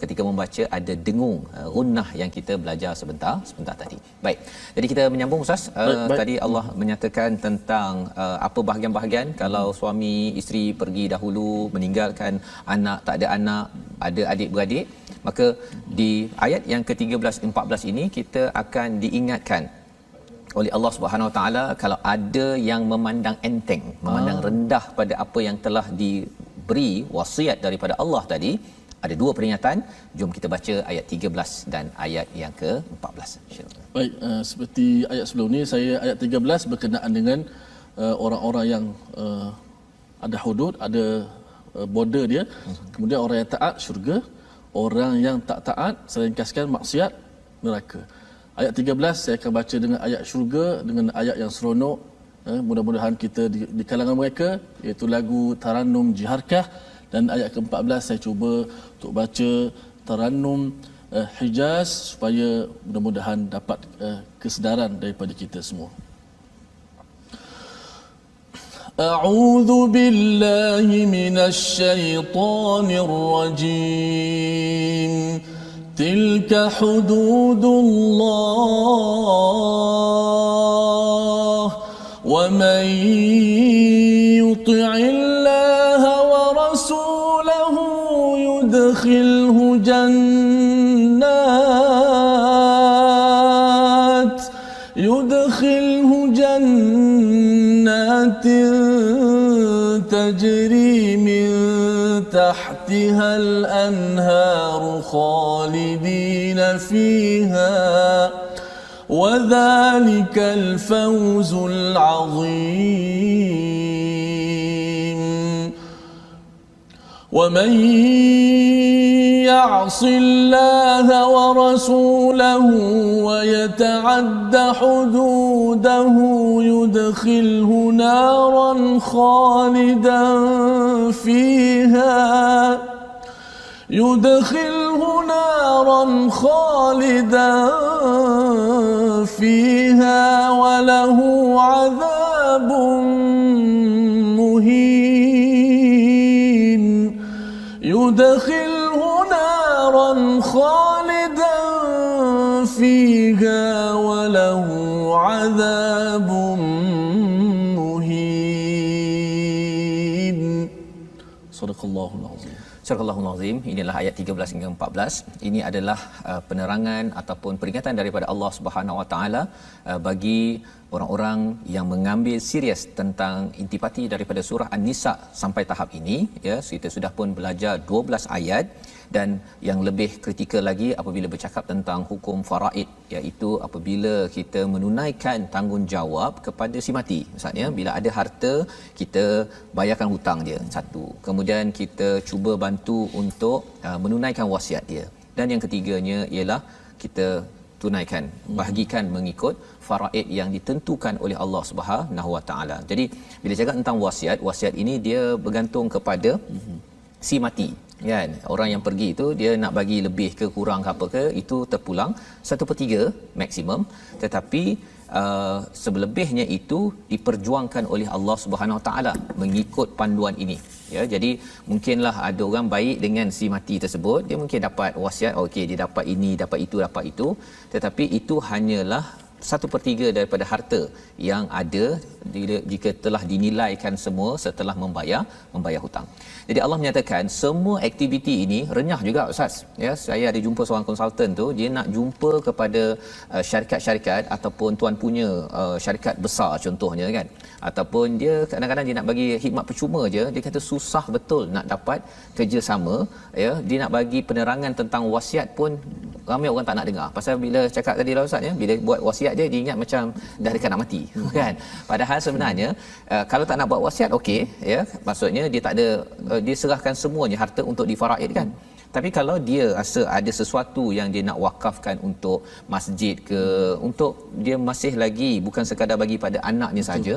ketika membaca ada dengung gunnah yang kita belajar sebentar tadi. Baik. Jadi kita menyambung Ustaz. Tadi Allah menyatakan tentang apa bahagian-bahagian kalau suami isteri pergi dahulu meninggalkan anak, tak ada anak, ada adik-beradik, maka di ayat yang ke-13 14 ini kita akan diingatkan oleh Allah Subhanahu Wa Taala kalau ada yang memandang enteng, memandang rendah pada apa yang telah diberi wasiat daripada Allah tadi, ada dua peringatan. Jom kita baca ayat 13 dan ayat yang ke-14. Baik, seperti ayat sebelum ni, saya ayat 13 berkenaan dengan orang-orang yang ada hudud, ada border dia. Kemudian orang yang taat syurga, orang yang tak taat saya ringkaskan maksiat neraka. Ayat 13 saya akan baca dengan ayat syurga dengan ayat yang seronok. Mudah-mudahan kita di kalangan mereka, iaitu lagu Tarannum Jiharkah, dan ayat ke-14 saya cuba untuk baca Tarannum Hijaz supaya mudah-mudahan dapat kesedaran daripada kita semua. أعوذ بالله من الشيطان الرجيم تلك حدود الله ومن يطع الله ورسوله يدخله جنات تجري من تحتها الأنهار خالدين فيها وذلك الفوز العظيم ومن يعص الله ورسوله ويتعد حدوده يدخله نارا خالدا فيها وله عذاب مهين يدخله نارا خالدا فيها وله عذاب مهين صدق الله العظيم. Surahul Azim. Inilah ayat 13 hingga 14. Ini adalah penerangan ataupun peringatan daripada Allah Subhanahu Wa Taala bagi orang-orang yang mengambil serius tentang intipati daripada surah An-Nisa sampai tahap ini ya. Kita sudah pun belajar 12 ayat dan yang lebih kritikal lagi apabila bercakap tentang hukum faraid, iaitu apabila kita menunaikan tanggungjawab kepada si mati. Maksudnya bila ada harta kita bayarkan hutang dia satu. Kemudian kita cuba bantu untuk menunaikan wasiat dia. Dan yang ketiganya ialah kita tunaikan, bahagikan mengikut faraid yang ditentukan oleh Allah Subhanahu Wa Taala. Jadi bila cakap tentang wasiat ini dia bergantung kepada si mati. kan, orang yang pergi itu dia nak bagi lebih ke kurang ke apa ke, itu terpulang 1/3 maksimum, tetapi selebihnya itu diperjuangkan oleh Allah Subhanahu Wa Taala mengikut panduan ini. Ya, jadi mungkinlah ada orang baik dengan si mati tersebut, dia mungkin dapat wasiat, okey dia dapat ini, dapat itu, tetapi itu hanyalah 1/3 daripada harta yang ada jika telah dinilaikan semua setelah membayar hutang. Jadi Allah menyatakan semua aktiviti ini renyah juga Ustaz. Ya, saya ada jumpa seorang konsultan tu, dia nak jumpa kepada syarikat-syarikat ataupun tuan punya syarikat besar contohnya kan. Ataupun dia kadang-kadang dia nak bagi khidmat percuma je, dia kata susah betul nak dapat kerjasama, ya. Dia nak bagi penerangan tentang wasiat pun ramai orang tak nak dengar. Pasal bila cakap tadi lah Ustaz ya, bila buat wasiat dia ingat macam dah dekat nak mati kan. Padahal sebenarnya kalau tak nak buat wasiat okey ya, maksudnya dia tak ada dia serahkan semuanya harta untuk difaraidkan. Tapi kalau dia rasa ada sesuatu yang dia nak wakafkan untuk masjid ke, untuk dia masih lagi bukan sekadar bagi pada anaknya saja,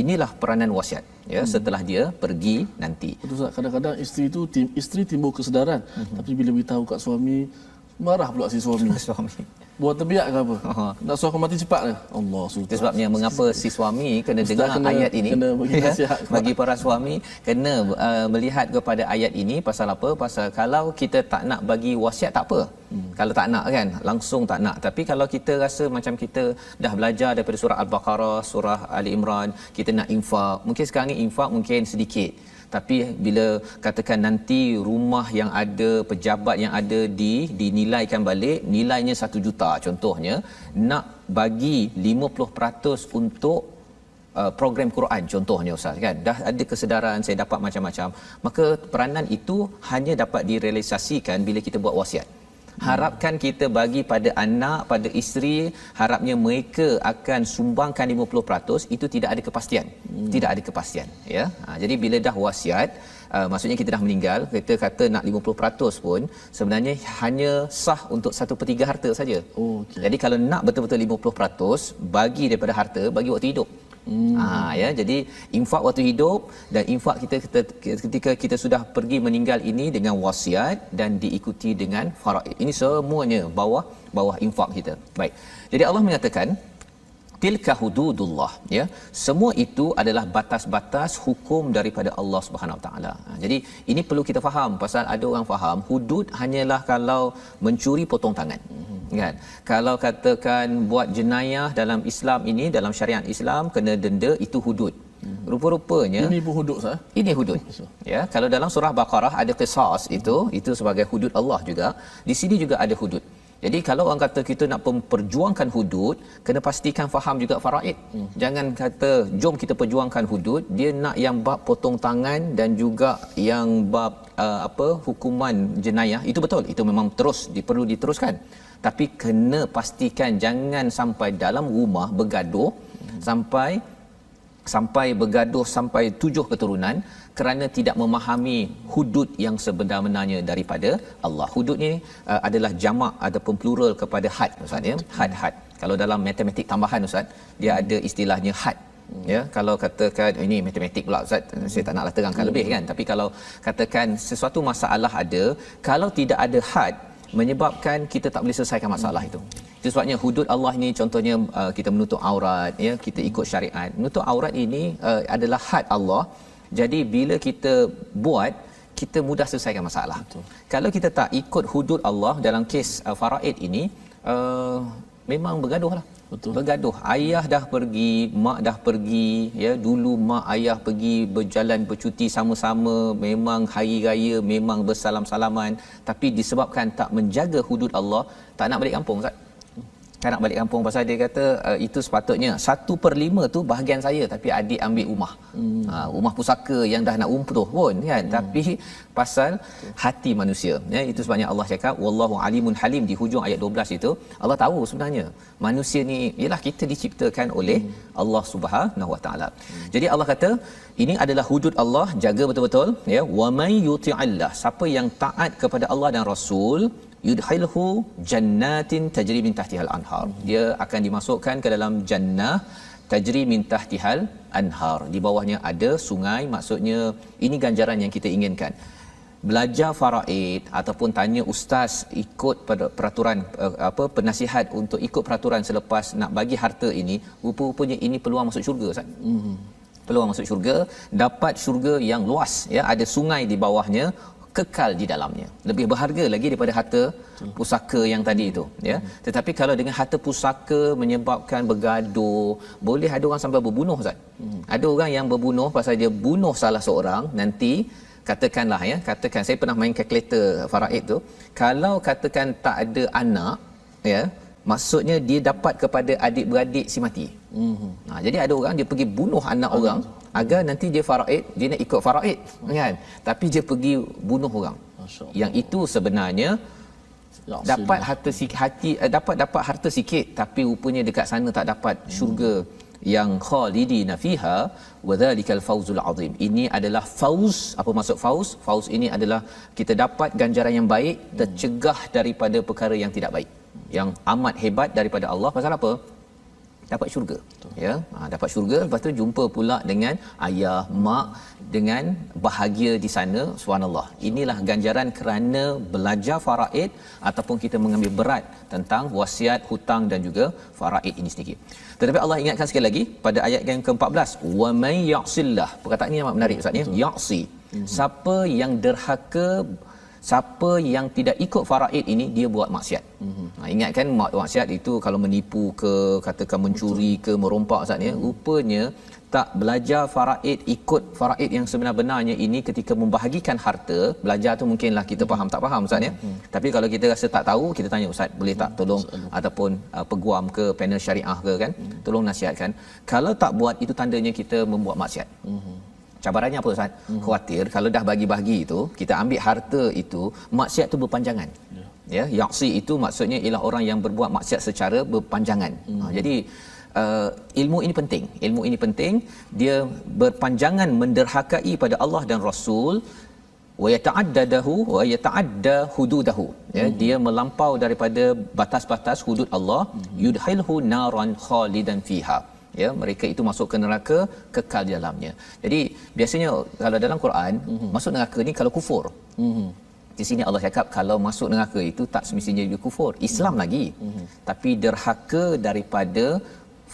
inilah peranan wasiat ya setelah dia pergi nanti. Betul Ustaz, kadang-kadang isteri timbul kesedaran, tapi bila beritahu kat suami, marah pula si suami. Buat terbiak ke apa? Nak suruh kau mati cepat ke? Allah suruh. Itu sebabnya mengapa si suami kena dengar ayat ini. Kena bagi nasihat. Bagi para suami kena melihat kepada ayat ini. Pasal apa? Pasal kalau kita tak nak bagi wasiat tak apa. Kalau tak nak kan, langsung tak nak. Tapi kalau kita rasa macam kita dah belajar daripada surah Al-Baqarah, surah Ali Imran, kita nak infak. Mungkin sekarang ni infak mungkin sedikit. Tapi bila katakan nanti rumah yang ada, pejabat yang ada dinilaikan balik, nilainya 1 juta contohnya, nak bagi 50% untuk program Quran contohnya Ustaz kan, dah ada kesedaran saya dapat macam-macam, maka peranan itu hanya dapat direalisasikan bila kita buat wasiat. Harapkan kita bagi pada anak, pada isteri, harapnya mereka akan sumbangkan 50%, itu tidak ada kepastian. Tidak ada kepastian ya. Jadi bila dah wasiat, maksudnya kita dah meninggal, kita kata nak 50% pun sebenarnya hanya sah untuk 1/3 harta saja. Okay. Jadi kalau nak betul-betul 50%, bagi daripada harta, bagi waktu hidup. Ya, jadi infak waktu hidup dan infak kita ketika kita sudah pergi meninggal ini dengan wasiat dan diikuti dengan faraid. Ini semuanya bawah infak kita. Baik. Jadi Allah menyatakan tilka hududullah ya, semua itu adalah batas-batas hukum daripada Allah Subhanahu Wa Taala. Jadi ini perlu kita faham, pasal ada orang faham hudud hanyalah kalau mencuri potong tangan kan. Kalau katakan buat jenayah dalam Islam ini, dalam syariat Islam kena denda, itu hudud. Rupa-rupanya ini pun hudud sah. Ini hudud. Ya, kalau dalam surah Baqarah ada qisas, itu sebagai hudud Allah juga. Di sini juga ada hudud. Jadi kalau orang kata kita nak perjuangkan hudud, kena pastikan faham juga faraid. Jangan kata jom kita perjuangkan hudud, dia nak yang bab potong tangan dan juga yang bab hukuman jenayah, itu betul, itu memang perlu diteruskan. Tapi kena pastikan jangan sampai dalam rumah bergaduh sampai bergaduh sampai 7 keturunan kerana tidak memahami hudud yang sebenar-benarnya daripada Allah. Hudud ni adalah jamak ataupun plural kepada had Ustaz ya. Had. Kalau dalam matematik tambahan Ustaz, dia ada istilahnya had. Ya, kalau katakan ini matematik pula Ustaz, saya tak naklah terangkan lebih kan. Tapi kalau katakan sesuatu masalah ada, kalau tidak ada had, menyebabkan kita tak boleh selesaikan masalah itu. Itu sebabnya hudud Allah ini contohnya kita menutup aurat ya, kita ikut syariat. Menutup aurat ini adalah had Allah. Jadi bila kita buat, kita mudah selesaikan masalah. Betul. Kalau kita tak ikut hudud Allah dalam kes faraid ini, memang bergaduhlah. Betul. Bergaduh. Ayah dah pergi, mak dah pergi ya. Dulu mak ayah pergi berjalan bercuti sama-sama, memang hari raya memang bersalam-salaman, tapi disebabkan tak menjaga hudud Allah, tak nak balik kampung Ustaz. Tak nak balik kampung pasal dia kata itu sepatutnya 1/5 tu bahagian saya, tapi adik ambil rumah. Rumah pusaka yang dah nak runtuh pun kan. Tapi pasal hati manusia ya, itu sebabnya Allah cakap wallahu alimun halim di hujung ayat 12 itu. Allah tahu sebenarnya manusia ni ialah kita diciptakan oleh Allah Subhanahu Wa Taala. Jadi Allah kata ini adalah hudud Allah, jaga betul-betul ya. Wa may yuti'illah, siapa yang taat kepada Allah dan Rasul, yudkhilhu jannatin tajri min tahtihal anhar, dia akan dimasukkan ke dalam jannah tajri min tahtihal anhar, di bawahnya ada sungai. Maksudnya ini ganjaran yang kita inginkan. belajar faraid ataupun tanya ustaz ikut pada peraturan penasihat untuk ikut peraturan selepas nak bagi harta ini, rupa-rupanya ini peluang masuk syurga Ustaz. Peluang masuk syurga, dapat syurga yang luas ya, ada sungai di bawahnya, kekal di dalamnya. Lebih berharga lagi daripada harta pusaka yang tadi itu ya. Tetapi kalau dengan harta pusaka menyebabkan bergaduh, boleh ada orang sampai berbunuh Ustaz. Ada orang yang berbunuh pasal dia bunuh salah seorang, nanti katakanlah ya, katakan saya pernah main kalkulator faraid tu, kalau katakan tak ada anak ya, maksudnya dia dapat kepada adik-beradik si mati. Jadi ada orang dia pergi bunuh anak orang agar nanti dia faraid, dia nak ikut faraid kan, tapi dia pergi bunuh orang. Yang itu sebenarnya dapat harta dapat harta sikit, tapi rupanya dekat sana tak dapat syurga yang khalidina fiha wa dzalikal fawzul azim. Ini adalah fauz. Apa maksud fauz? Fauz ini adalah kita dapat ganjaran yang baik, tercegah daripada perkara yang tidak baik, yang amat hebat daripada Allah. Pasal apa? Dapat syurga. Ya, dapat syurga, lepas tu jumpa pula dengan ayah, mak, dengan bahagia di sana. Subhanallah. Inilah ganjaran kerana belajar faraid ataupun kita mengambil berat tentang wasiat, hutang dan juga faraid ini sendiri. Tetapi Allah ingatkan sekali lagi pada ayat yang ke-14, wa may ya'sillah. Perkataan ini amat menarik Ustaz ya. Ya'si. Siapa yang derhaka, siapa yang tidak ikut faraid ini, dia buat maksiat. Ingatkan maksiat itu kalau menipu ke, katakan mencuri ke, merompak Ustaz ya, rupanya tak belajar faraid, ikut faraid yang sebenar-benarnya ini ketika membahagikan harta. Belajar tu mungkinlah kita faham tak faham Ustaz ya. Tapi kalau kita rasa tak tahu, kita tanya ustaz, boleh tak tolong ataupun peguam ke panel syariah ke kan, tolong nasihatkan. Kalau tak buat, itu tandanya kita membuat maksiat. Cabarannya apa Ustaz? Khawatir kalau dah bagi-bagi itu, kita ambil harta itu, maksiat tu berpanjangan. Ya, yaqsi itu maksudnya ialah orang yang berbuat maksiat secara berpanjangan. Jadi ilmu ini penting. Ilmu ini penting, dia berpanjangan menderhakai pada Allah dan Rasul, wa yata'addadahu wa yata'adda hududahu. Ya, dia melampau daripada batas-batas hudud Allah, yudhilhu naran khalidan fiha. Ya, mereka itu masuk ke neraka, kekal di dalamnya. Jadi biasanya kalau dalam Quran masuk neraka ni kalau kufur. Di sini Allah cakap kalau masuk neraka itu tak semestinya dia kufur, Islam lagi. Tapi derhaka daripada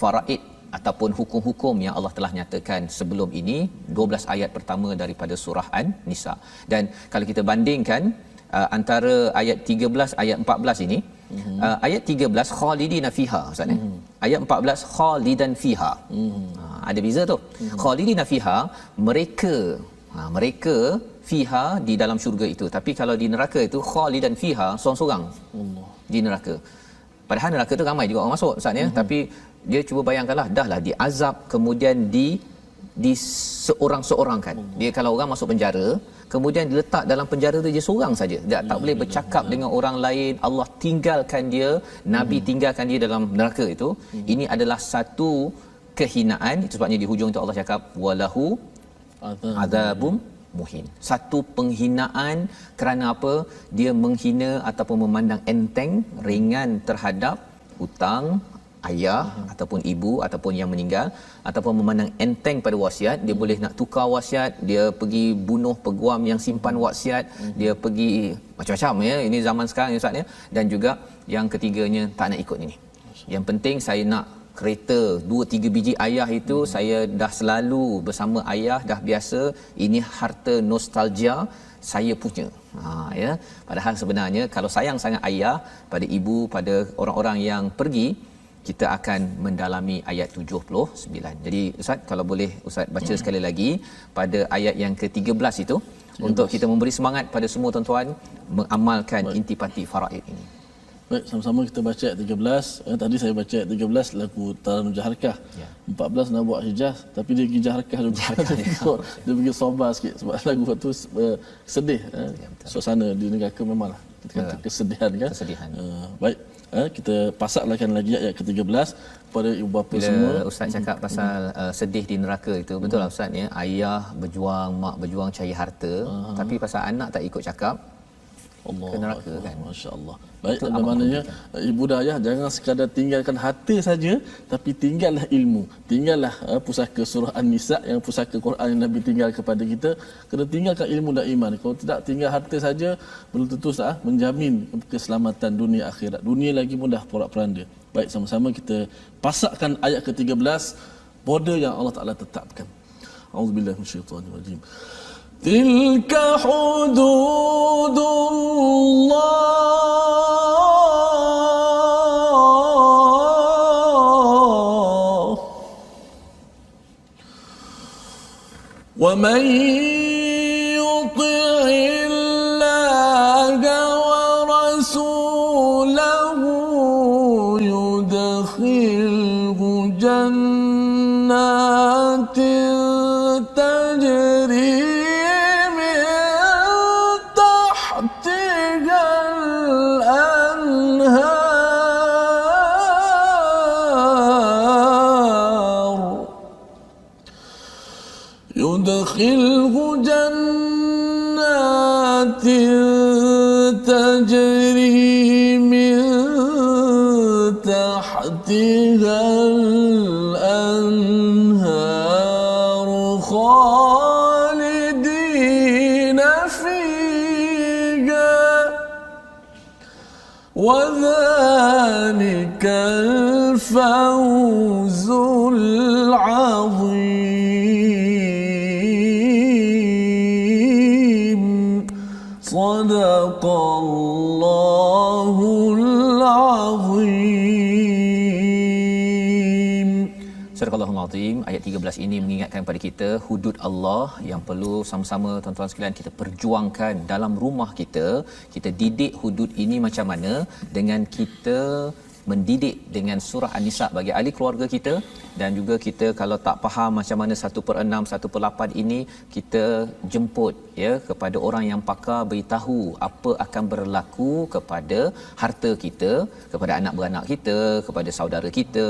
faraid ataupun hukum-hukum yang Allah telah nyatakan sebelum ini, 12 ayat pertama daripada surah An-Nisa. Dan kalau kita bandingkan antara ayat 13 ayat 14 ini, ayat 13 khalidina fiha Ustaz. Ayat 14 khalidan fiha. Ada beza tu. Khalidina fiha, mereka fiha di dalam syurga itu. Tapi kalau di neraka itu khalidan fiha, seorang-seorang di neraka. Padahal neraka tu ramai juga orang masuk Ustaz ya, tapi dia cuba bayangkanlah, dahlah diazab kemudian di seorang-seorang kan. Dia kalau orang masuk penjara, kemudian diletak dalam penjara tu dia seorang saja. Dia tak boleh bercakap dengan orang lain. Allah tinggalkan dia, Nabi tinggalkan dia dalam neraka itu. Ini adalah satu kehinaan. Itu sebabnya di hujung itu Allah cakap walahu adzabum muhin. Satu penghinaan kerana apa? Dia menghina ataupun memandang enteng, ringan terhadap hutang ayah ataupun ibu ataupun yang meninggal, ataupun memandang enteng pada wasiat. Dia boleh nak tukar wasiat, dia pergi bunuh peguam yang simpan wasiat, dia pergi macam-macam ya. Ini zaman sekarang ya Ustaz ya. Dan juga yang ketiganya, tak nak ikut ini. Yang penting saya nak kereta 2-3 biji ayah itu, saya dah selalu bersama ayah, dah biasa, ini harta nostalgia saya punya. Ya, padahal sebenarnya kalau sayang sangat ayah pada ibu, pada orang-orang yang pergi, kita akan mendalami ayat 79. Jadi Ustaz, kalau boleh Ustaz baca sekali lagi pada ayat yang ke-13 itu, untuk kita memberi semangat pada semua tuan-tuan mengamalkan intipati faraid ini. Baik, sama-sama kita baca ayat 13. Tadi saya baca ayat 13 lagu Taranum Jaharkah. 14 nak buat hijaz, tapi dia pergi Jaharkah juga. Dia pergi sobar sikit sebab lagu tu sedih. Suasana di negara memanglah kita kata kesedihan kan. Baik, kita pasakkan lagi ayat ke-13 pada ibu bapa semua. Ustaz cakap pasal sedih di neraka itu, betul lah Ustaz ya. Ayah berjuang, mak berjuang cari harta, tapi pasal anak tak ikut cakap, Allah, ke neraka kan. Masya-Allah. Baik, Itu dan maknanya ibu dan ayah jangan sekadar tinggalkan harta saja, tapi tinggallah ilmu. Tinggallah pusaka surah An-Nisa, yang pusaka Quran yang Nabi tinggal kepada kita. Kena tinggalkan ilmu dan iman. Kalau tidak tinggal harta saja, belum tentu menjamin keselamatan dunia akhirat. Dunia lagi mudah porak-poranda. Baik, sama-sama kita pasakkan ayat ke-13, border yang Allah Taala tetapkan. A'udzubillahi minasyaitanirrajim. تلك حدود الله ومن يطع الله ورسوله يدخله جنات تجري يدخله جنات تجري من تحتها الأنهار خالدين فيها وذلك الفوز العظيم صدق الله العظيم. Surah Al-Azim ayat 13 ini mengingatkan kepada kita hudud Allah yang perlu sama-sama tuan-tuan sekalian kita perjuangkan dalam rumah kita. Kita didik hudud ini macam mana dengan kita mendidik dengan surah An-Nisa bagi ahli keluarga kita, dan juga kita kalau tak faham macam mana 1/6 1/8 ini, kita jemput ya kepada orang yang pakar, beritahu apa akan berlaku kepada harta kita, kepada anak beranak kita, kepada saudara kita,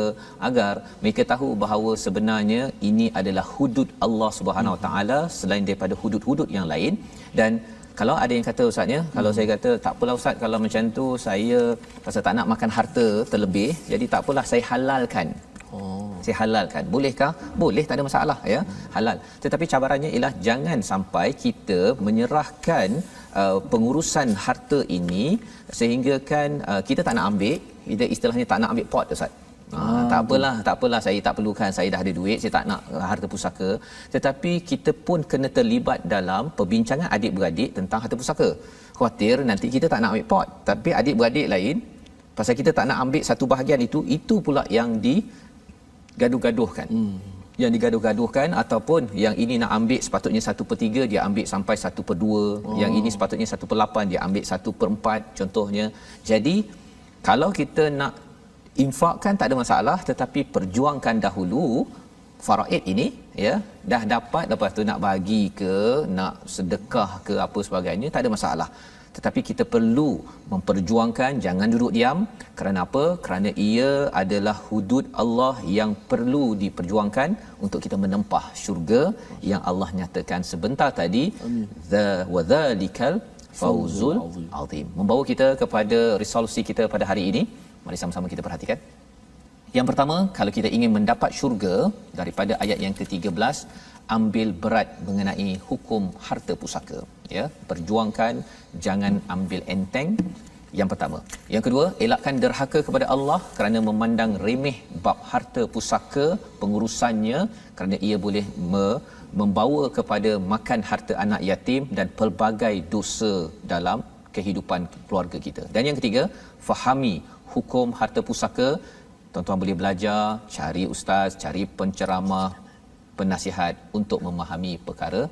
agar mereka tahu bahawa sebenarnya ini adalah hudud Allah Subhanahu Wa Taala selain daripada hudud-hudud yang lain. Dan kalau ada yang kata ustaznya, kalau saya kata tak apalah ustaz, kalau macam tu saya pasal tak nak makan harta terlebih, jadi tak apalah saya halalkan. Saya halalkan. Bolehkah? Boleh, tak ada masalah ya. Halal. Tetapi cabarannya ialah jangan sampai kita menyerahkan pengurusan harta ini sehingga kan kita tak nak ambil, kita istilahnya tak nak ambil pot ustaz. Tak apalah saya tak perlukan, saya dah ada duit, saya tak nak harta pusaka. Tetapi kita pun kena terlibat dalam perbincangan adik-beradik tentang harta pusaka. Khawatir nanti kita tak nak ambil pot, tapi adik-beradik lain pasal kita tak nak ambil satu bahagian itu pula yang digaduh-gaduhkan. Yang digaduh-gaduhkan, ataupun yang ini nak ambil sepatutnya 1/3, dia ambil sampai 1/2, yang ini sepatutnya 1/8, dia ambil 1/4 contohnya. Jadi kalau kita nak infakkan tak ada masalah, tetapi perjuangkan dahulu faraid ini ya, dah dapat lepas tu nak bagi ke, nak sedekah ke apa sebagainya, tak ada masalah. Tetapi kita perlu memperjuangkan, jangan duduk diam. Kerana apa? Kerana ia adalah hudud Allah yang perlu diperjuangkan untuk kita menempah syurga yang Allah nyatakan sebentar tadi. Wa dzalikal fawzul azim. Membawa kita kepada resolusi kita pada hari ini. Mari sama-sama kita perhatikan. Yang pertama, kalau kita ingin mendapat syurga, daripada ayat yang ke-13, ambil berat mengenai hukum harta pusaka ya, perjuangkan, jangan ambil enteng. Yang pertama. Yang kedua, elakkan derhaka kepada Allah kerana memandang remeh bab harta pusaka pengurusannya, kerana ia boleh membawa kepada makan harta anak yatim dan pelbagai dosa dalam kehidupan keluarga kita. Dan yang ketiga, fahami hukum harta pusaka. Tuan-tuan boleh belajar, cari ustaz, cari penceramah, penasihat untuk memahami perkara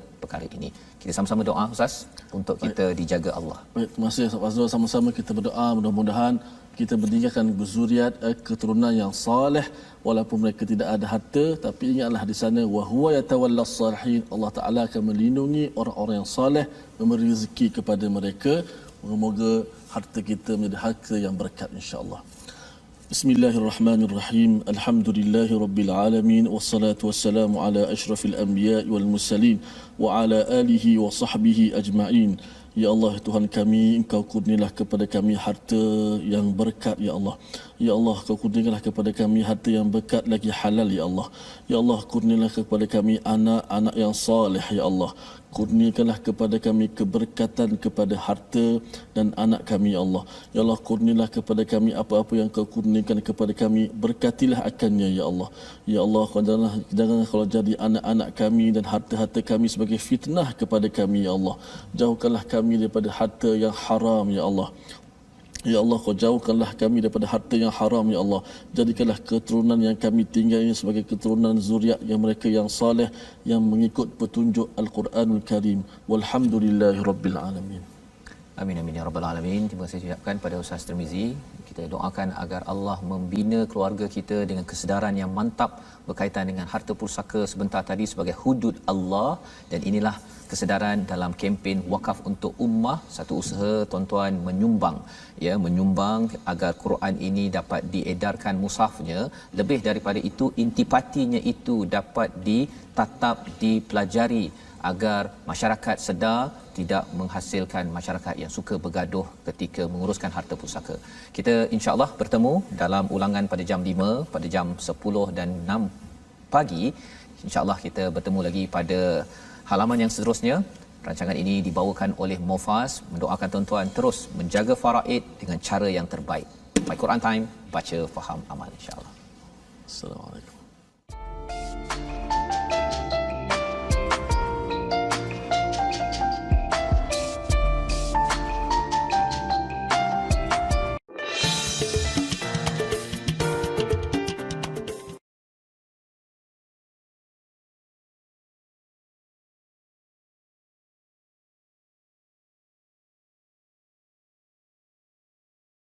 ini. Kita sama-sama doa ustaz untuk kita dijaga Allah. Baik, terima kasih Ustaz Fazrul. Sama-sama kita berdoa mudah-mudahan kita meninggalkan berzuriat keturunan yang soleh walaupun mereka tidak ada harta, tapi ingatlah di sana wa huwa yatawallas salihin. Allah Taala akan melindungi orang-orang yang soleh, memberi rezeki kepada mereka. Semoga harta kita menjadi harta yang berkat insya-Allah. Bismillahirrahmanirrahim. Alhamdulillahi rabbil alamin, wassalatu wassalamu ala asyrafil anbiya'i wal mursalin wa ala alihi wa sahbihi ajma'in. Ya Allah Tuhan kami, Engkau kurnialah kepada kami harta yang berkat ya Allah. Ya Allah, Kau kurnialah kepada kami harta yang berkat lagi halal ya Allah. Ya Allah, kurnialah kepada kami anak-anak yang saleh ya Allah. Kurniakanlah kepada kami keberkatan kepada harta dan anak kami ya Allah. Ya Allah, kurnialah kepada kami apa-apa yang Kau kurniakan kepada kami, berkatilah akannya ya Allah. Ya Allah, janganlah kalau jadi anak-anak kami dan harta-harta kami sebagai fitnah kepada kami ya Allah. Jauhkanlah kami daripada harta yang haram ya Allah. Ya Allah, Kau jauhkanlah kami daripada harta yang haram ya Allah. Jadikanlah keturunan yang kami tinggal ini sebagai keturunan zuriat yang mereka yang saleh, yang mengikut petunjuk Al-Quranul Karim. Walhamdulillahirabbil alamin. Amin amin ya rabbal alamin. Terima kasih ucapkan pada Ustaz Tirmizi. Kita doakan agar Allah membina keluarga kita dengan kesedaran yang mantap berkaitan dengan harta pusaka sebentar tadi sebagai hudud Allah, dan inilah kesedaran dalam kempen wakaf untuk ummah, satu usaha tuan-tuan menyumbang agar Quran ini dapat diedarkan mushafnya. Lebih daripada itu, intipatinya itu dapat ditatap, dipelajari agar masyarakat sedar tidak menghasilkan masyarakat yang suka bergaduh ketika menguruskan harta pusaka. Kita insya-Allah bertemu dalam ulangan pada jam 5, pada jam 10 dan 6 pagi. Insya-Allah kita bertemu lagi pada halaman yang seterusnya. Rancangan ini dibawakan oleh Mofaz. Mendoakan tuan-tuan terus menjaga faraid dengan cara yang terbaik. My Quran Time, baca, faham, amal insya-Allah. Assalamualaikum.